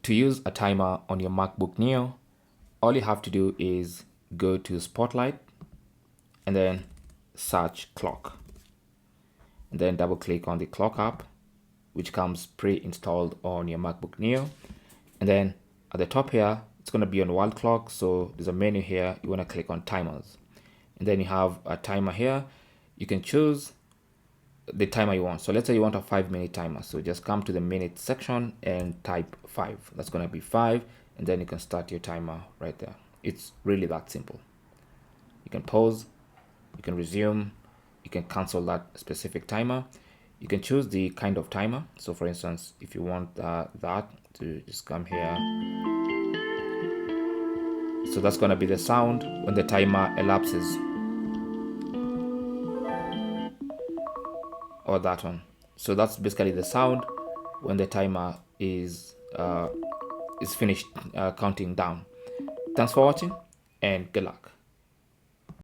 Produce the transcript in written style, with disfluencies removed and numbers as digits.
To use a timer on your MacBook Neo, all you have to do is go to Spotlight and then search clock. And then double click on the clock app, which comes pre-installed on your MacBook Neo. And then at the top here, it's going to be on world clock. So there's a menu here. You want to click on timers. And then you have a timer here. You can choose the timer you want. So let's say you want a 5-minute timer. So just come to the minute section and type 5. That's going to be 5. And then you can start your timer right there. It's really that simple. You can pause, you can resume, you can cancel that specific timer. You can choose the kind of timer. So for instance, if you want that to just come here. So that's going to be the sound when the timer elapses, or that one. So that's basically the sound when the timer is finished counting down. Thanks for watching and good luck.